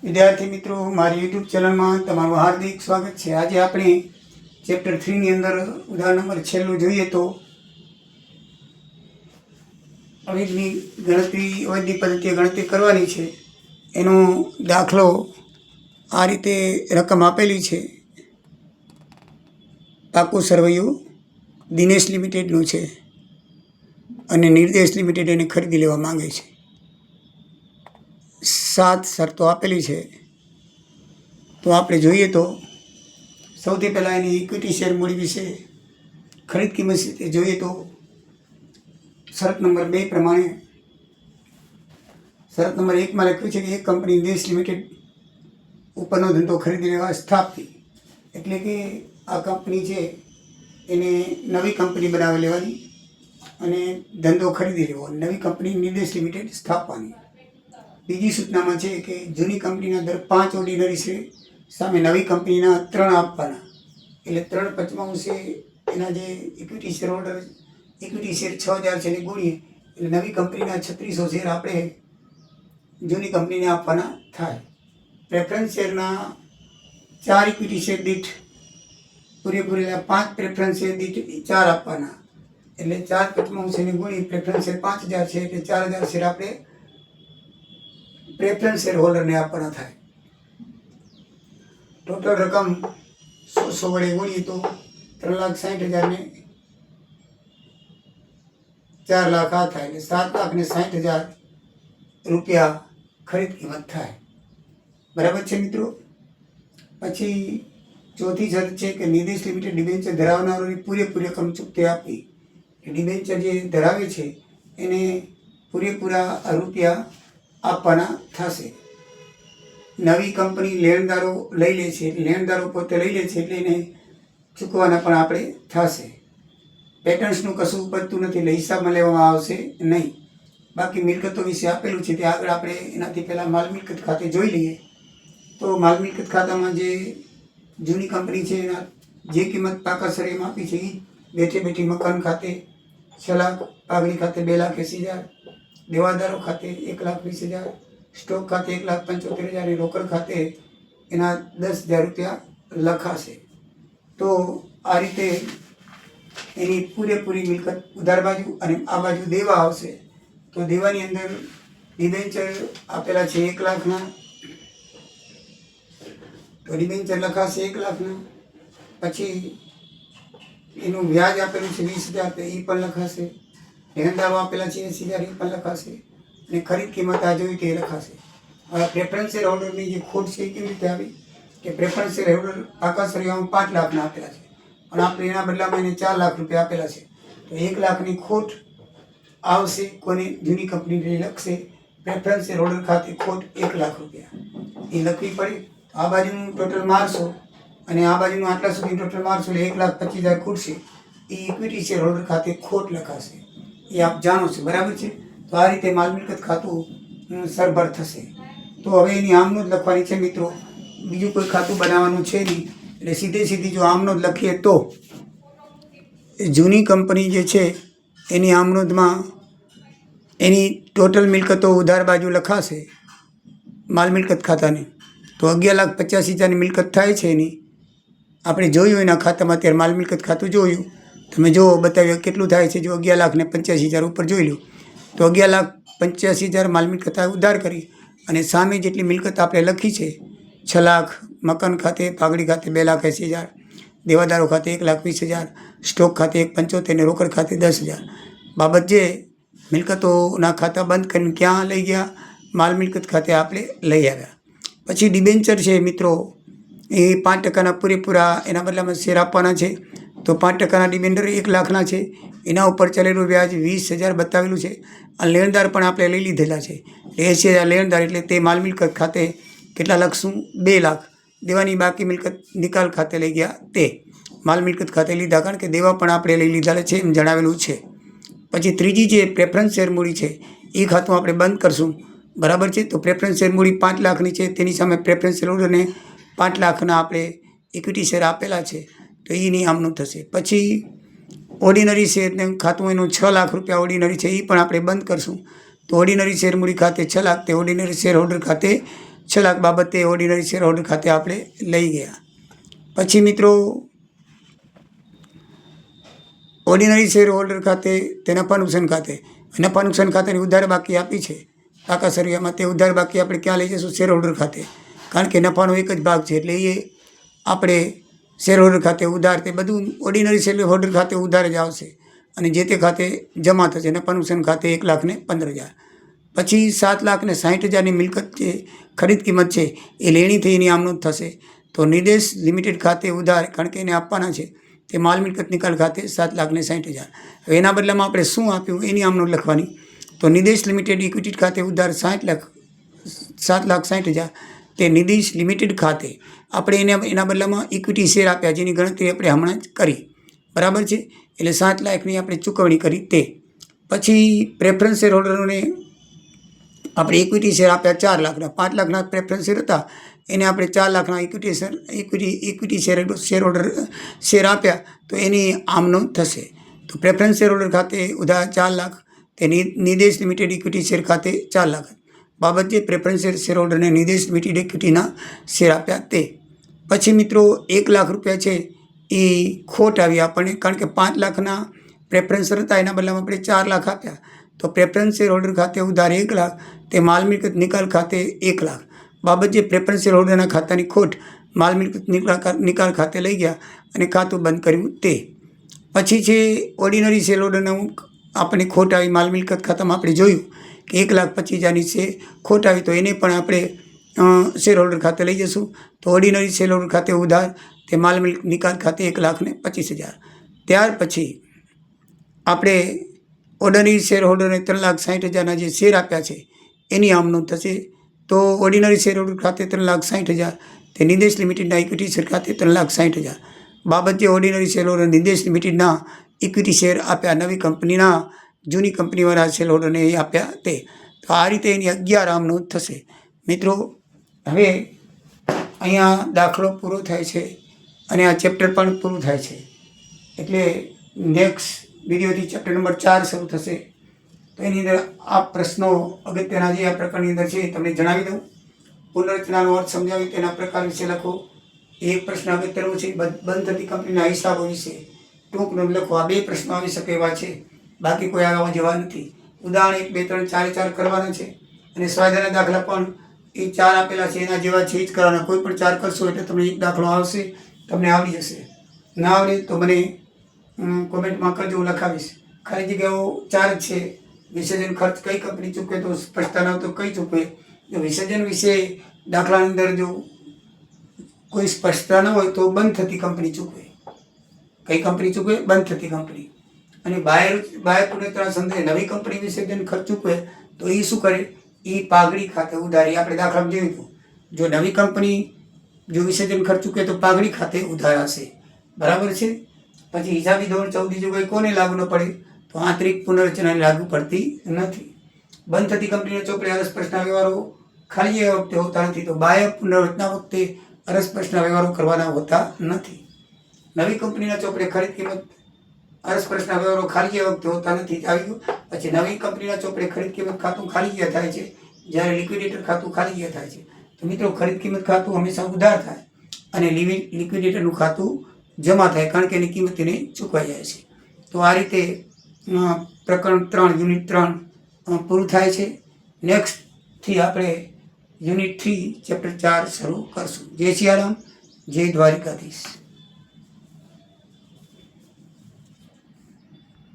વિદ્યાર્થી મિત્રો, મારી યુટ્યુબ ચેનલમાં તમારું હાર્દિક સ્વાગત છે। આજે આપણે ચેપ્ટર 3ની અંદર ઉદાહરણ નંબર છેલ્લું જોઈએ તો અવેજની પદ્ધતિએ ગણતરી કરવાની છે। એનો દાખલો આ રીતે રકમ આપેલી છે। પાકું સરવૈયું દિનેશ લિમિટેડનું છે અને નિર્દેશ લિમિટેડ એને ખરીદી લેવા માંગે છે। 7 શરતો આપેલી છે। તો આપણે જોઈએ તો સૌથી પહેલાં એની ઇક્વિટી શેર મૂડી વિશે ખરીદ કિંમત વિશે જોઈએ તો શરત નંબર 2 પ્રમાણે શરત નંબર 1માં લખ્યું છે કે એક કંપની નિર્દેશ લિમિટેડ ઉપરનો ધંધો ખરીદી લેવા સ્થાપતી, એટલે કે આ કંપની છે એને નવી કંપની બનાવી લેવાની અને ધંધો ખરીદી લેવો, નવી કંપની નિર્દેશ લિમિટેડ સ્થાપવાની। બીજી સૂચનામાં છે કે જૂની કંપનીના દર 5 ઓર્ડિનરી શેર સામે નવી કંપનીના 3 આપવાના, એટલે 3/5 એના જે equity share holder equity share 6000 છે એને ગુણીએ એટલે નવી કંપનીના 3600 શેર આપણે જૂની કંપનીને આપવાના થાય। પ્રેફરન્સ શેરના 4 ઇક્વિટી શેર દીઠ પૂરેપૂરેલા 5 પ્રેફરન્સ શેર દીઠ 4 આપવાના, એટલે 4/5 એને ગુણી પ્રેફરન્સ શેર 5000 છે એટલે 4000 શેર આપણે પ્રેફરન્સ શેર હોલ્ડરને આપવાના થાય। ટોટલ રકમ 100 વડે ગુણીએ તો 3,60,000 ને 4 લાખ આ થાય, એટલે 7,60,000 રૂપિયા ખરીદ કિંમત થાય। બરાબર છે મિત્રો। પછી ચોથી શરત છે કે નિર્દેશ લિમિટેડ ડિબેન્ચર ધરાવનારોની પૂરેપૂરી રકમ ચૂકતી આપવી। ડિબેન્ચર જે ધરાવે છે એને પૂરેપૂરા રૂપિયા આપવાના થશે। નવી કંપની લેણદારો લઈ લે છે, લેણદારો પોતે લઈ લે છે એટલે એને ચૂકવાના પણ આપણે થશે। પેટર્ન્સનું કશું ઉપજતું નથી એટલે હિસાબમાં લેવામાં આવશે નહીં। બાકી મિલકતો વિશે આપેલું છે તે આગળ આપણે એનાથી પહેલાં માલ મિલકત ખાતે જોઈ લઈએ। તો માલ મિલકત ખાતામાં જે જૂની કંપની છે એના જે કિંમત પાકા સરેમાં આપી છે એ બેઠે બેઠી મકાન ખાતે 6 લાખ, પાઘડી ખાતે 2,80,000, દેવાદારો ખાતે 1,20,000, સ્ટોક ખાતે 1,75,000 અને રોકડ ખાતે એના 10,000 રૂપિયા લખાશે। તો આ રીતે એની પૂરેપૂરી મિલકત ઉધાર બાજુ અને આ બાજુ દેવા આવશે। તો દેવાની અંદર ડિબેન્ચર આપેલા છે 1 લાખના, તો ડિબેન્ચર લખાશે 1 લાખના। પછી એનું વ્યાજ આપેલું છે 20,000 તો એ પણ લખાશે। લેણદારો આપેલા છે 80,000 એ પણ લખાશે અને ખરીદ કિંમત આ જોઈ તે લખાશે। હવે પ્રેફરન્સ શેર હોલ્ડરની જે ખોટ છે એ કેવી રીતે આવી કે પ્રેફરન્સ શેર હોલ્ડર પાકા સરિયામાં 5 લાખના આપેલા છે પણ આપણે એના બદલામાં એને 4 લાખ રૂપિયા આપેલા છે, તો 1 લાખની ખોટ આવશે। કોને? જૂની કંપની લખશે પ્રેફરન્સ શેર હોલ્ડર ખાતે ખોટ 1 લાખ રૂપિયા એ લખવી પડે। આ બાજુનું ટોટલ મારશો અને આ બાજુનું આટલા સુધી ટોટલ મારશો એટલે 1,25,000 ખૂટશે, એ ઇક્વિટી શેર હોલ્ડર ખાતે ખોટ લખાશે, એ આપ જાણો છો। બરાબર છે। તો આ રીતે માલ મિલકત ખાતું સરભર થશે। તો હવે એની આમનોંધ લખવાની છે મિત્રો, બીજું કોઈ ખાતું બનાવવાનું છે નહીં, એટલે સીધી જો આમનોંધ લખીએ તો જૂની કંપની જે છે એની આમનોંધમાં એની ટોટલ મિલકતો ઉધાર બાજુ લખાશે માલ મિલકત ખાતાની, તો 11,85,000ની મિલકત થાય છે એની। આપણે જોયું એના ખાતામાં અત્યારે માલ મિલકત ખાતું જોયું, તમે જુઓ બતાવ્યું કેટલું થાય છે। જો 11,85,000 ઉપર જોઈ લો તો 11,85,000 માલ મિલકત ઉધાર કરી અને સામે જેટલી મિલકત આપણે લખી છે 6 લાખ, મકાન ખાતે પાઘડી ખાતે 2,80,000, દેવાદારો ખાતે 1,20,000, સ્ટોક ખાતે 1,75,000 અને રોકડ ખાતે 10,000 બાબત જે મિલકતોના ખાતા બંધ કરીને ક્યાં લઈ ગયા? માલ મિલકત ખાતે આપણે લઈ આવ્યા। પછી ડિબેન્ચર છે મિત્રો, એ 5% પૂરેપૂરા એના બદલામાં શેર આપવાના છે, તો 5% ડિબેન્ચર 1 લાખના છે, એના ઉપર ચાલેલું વ્યાજ 20,000 બતાવેલું છે અને લેણદાર પણ આપણે લઈ લીધેલા છે 80,000 લેણદાર, એટલે તે માલ મિલકત ખાતે કેટલા લખશું? 2 લાખ। દેવાની બાકી મિલકત નિકાલ ખાતે લઈ ગયા તે માલ મિલકત ખાતે લીધા, કારણ કે દેવા પણ આપણે લઈ લીધા છે એમ જણાવેલું છે। પછી ત્રીજી જે પ્રેફરન્સ શેર મૂડી છે એ ખાતું આપણે બંધ કરશું। બરાબર છે। તો પ્રેફરન્સ શેર મૂડી 5 લાખની છે, તેની સામે પ્રેફરન્સ શેર હોલ્ડરને 5 લાખના આપણે ઇક્વિટી શેર આપેલા છે, તો એની આમનું થશે। પછી ઓર્ડિનરી શેરને ખાતું એનું 6 લાખ રૂપિયા ઓર્ડિનરી છે એ પણ આપણે બંધ કરશું। તો ઓર્ડિનરી શેર મૂડી ખાતે 6 લાખ તે ઓર્ડિનરી શેર હોલ્ડર ખાતે 6 લાખ બાબતે ઓર્ડિનરી શેર હોલ્ડર ખાતે આપણે લઈ ગયા. પછી મિત્રો ઓર્ડિનરી શેર હોલ્ડર ખાતે તે નફા નુકસાન ખાતે ખાતાની ઉધાર બાકી આપી છે પાકા સરિયામાં, તે ઉધાર બાકી આપણે ક્યાં લઈ જઈશું? શેર હોલ્ડર ખાતે, કારણ કે નફાનો એક જ ભાગ છે એટલે એ આપણે શેર હોલ્ડર ખાતે ઉધાર, તે બધું ઓર્ડિનરી શેર હોલ્ડર ખાતે ઉધાર જ આવશે અને જે તે ખાતે જમા થશે. નફા નુકસાન ખાતે 1,15,000. પછી 7,60,000ની મિલકત જે ખરીદ કિંમત છે એ લેણી થઈ એની આમનોંધ થશે. તો નિર્દેશ લિમિટેડ ખાતે ઉધાર, કારણ કે એને આપવાના છે, તે માલ મિલકત નિકાલ ખાતે 7,60,000. હવે એના બદલામાં આપણે શું આપ્યું એની આમનોંધ લખવાની. તો નિર્દેશ લિમિટેડ ઇક્વિટી ખાતે ઉધાર 7,60,000, તે નિર્દેશ લિમિટેડ ખાતે આપણે એના બદલામાં ઇક્વિટી શેર આપ્યા જેની ગણતરી આપણે હમણાં જ કરી, બરાબર છે. એટલે 7 લાખની આપણે ચૂકવણી કરી તે. પછી પ્રેફરન્સ શેર હોલ્ડરોને આપણે ઇક્વિટી શેર આપ્યા 4 લાખના. 5 લાખના પ્રેફરન્સ શેર હતા એને આપણે 4 લાખના ઇક્વિટી શેર હોલ્ડર શેર આપ્યા તો એની આમનોંધ થશે. તો પ્રેફરન્સ શેર હોલ્ડર ખાતે ઉધાર 4 લાખ, તે નિર્દેશ લિમિટેડ ઇક્વિટી શેર ખાતે 4 લાખ બાબત જે પ્રેફરન્સ શેર હોલ્ડરને નિર્દેશ લિમિટેડ ઇક્વિટીના શેર આપ્યા તે. પછી મિત્રો 1 લાખ રૂપિયા છે એ ખોટ આવી આપણને, કારણ કે 5 લાખના પ્રેફરન્સ હતા એના બદલામાં આપણે 4 લાખ આપ્યા. તો પ્રેફરન્સ શેર હોલ્ડર ખાતે ઉધાર 1 લાખ, તે માલ મિલકત નિકાલ ખાતે 1 લાખ બાબત જે પ્રેફરન્સ શેર હોલ્ડરના ખાતાની ખોટ માલ મિલકત નિકાલ ખાતે લઈ ગયા અને ખાતું બંધ કર્યું તે. પછી છે ઓર્ડિનરી શેર હોલ્ડરને આપણને ખોટ આવી માલ મિલકત ખાતામાં આપણે જોયું કે 1,25,000ની છે ખોટ આવી, તો એને પણ આપણે શેર હોલ્ડર ખાતે લઈ જઈશું. તો ઓર્ડિનરી શેર હોલ્ડર ખાતે ઉધાર, તે માલ મિલકત નિકાલ ખાતે 1,25,000. ત્યાર પછી આપણે ઓર્ડિનરી શેર હોલ્ડરને 3,60,000ના જે શેર આપ્યા છે એની આમનોંધ થશે. તો ઓર્ડિનરી શેર હોલ્ડર ખાતે 3,60,000, તે નિર્દેશ લિમિટેડના ઇક્વિટી શેર ખાતે 3,60,000 બાબત જે ઓર્ડિનરી શેર હોલ્ડર નિર્દેશ લિમિટેડના ઇક્વિટી શેર આપ્યા, નવી કંપનીના જૂની કંપનીવાળા શેર હોલ્ડરને એ આપ્યા તે. તો આ રીતે એની 11 આમનોંધ થશે. મિત્રો હવે અહીંયા દાખલો પૂરો થાય છે અને આ ચેપ્ટર પણ પૂરું થાય છે, એટલે નેક્સ્ટ વિડીયોથી ચેપ્ટર નંબર 4 શરૂ થશે. તો એની અંદર આ પ્રશ્નો અગત્યના જે આ પ્રકારની અંદર છે તમને જણાવી દઉં. પુનર્રચનાનો અર્થ સમજાવી તેના પ્રકાર વિશે લખો. એક પ્રશ્ન અગત્યનો છે બંધ થતી કંપનીના હિસાબો વિશે ટૂંક નોંધ લખો. આ 2 પ્રશ્નો આવી શકે એવા છે, બાકી કોઈ આવવા જેવા નથી. ઉદાહરણ 1, 2, 3, 4 કરવાના છે અને સ્વાધ્યાયના દાખલા પણ એ 4 આપેલા છે એના જેવા છે જ કરવાના. કોઈ પણ 4 કરશો એટલે તમને એક દાખલો આવશે, તમને આવડી જશે. ના આવડે તો મને કોમેન્ટમાં કરજો, હું લખાવીશ. ખાલી જગ્યાઓ 4 જ છે. વિસર્જન ખર્ચ કઈ કંપની ચૂકવે તો સ્પષ્ટતા ન તો કઈ ચૂકવે. જો વિસર્જન વિશે દાખલાની અંદર જો કોઈ સ્પષ્ટતા ન હોય તો બંધ થતી કંપની ચૂકવે. કઈ કંપની ચૂકવે? બંધ થતી કંપની. અને બાહ્ય પુનઃત્રાણ સંદર્ભે નવી કંપની વિસર્જન ખર્ચ ચૂકવે તો એ શું કરે? એ પાઘડી ખાતે ઉધારી. આપણે દાખલામાં જોયું હતું, જો નવી કંપની જો વિસર્જન ખર્ચ ચૂકવે તો પાઘડી ખાતે ઉધાર હશે, બરાબર છે. પછી હિસાબી ધોરણ 14 જો કોઈ કોને લાગુ ન પડે તો આંતરિક પુનર્રચનાને લાગુ પડતી નથી. બંધ થતી કંપનીના ચોપડે અરસપર્શના વ્યવહારો ખાલી એ વખતે હોતા નથી, તો બાહ્ય પુનર્રચના વખતે અરસપર્શના વ્યવહારો કરવાના હોતા નથી. નવી કંપનીના ચોપડે ખરીદ કિંમત અરસપર્શના વ્યવહારો ખાલી એ વખતે હોતા નથી, આવી ગયું. પછી નવી કંપનીના ચોપડે ખરીદ કિંમત ખાતું ખાલી થાય છે, જ્યારે લિક્વિડેટર ખાતું ખાલી થાય છે. તો મિત્રો ખરીદ કિંમત ખાતું હંમેશા ઉધાર થાય અને લિક્વિડેટરનું ખાતું જમા થાય, કારણ કે એની કિંમત એને ચૂકવાઈ જાય છે. તો આ રીતે પ્રકરણ 3 યુનિટ 3 પૂરું થાય છે. નેક્સ્ટથી આપણે યુનિટ 3 ચેપ્ટર 4 શરૂ કરશું. જય સિયારામ, જય દ્વારિકાધીશ.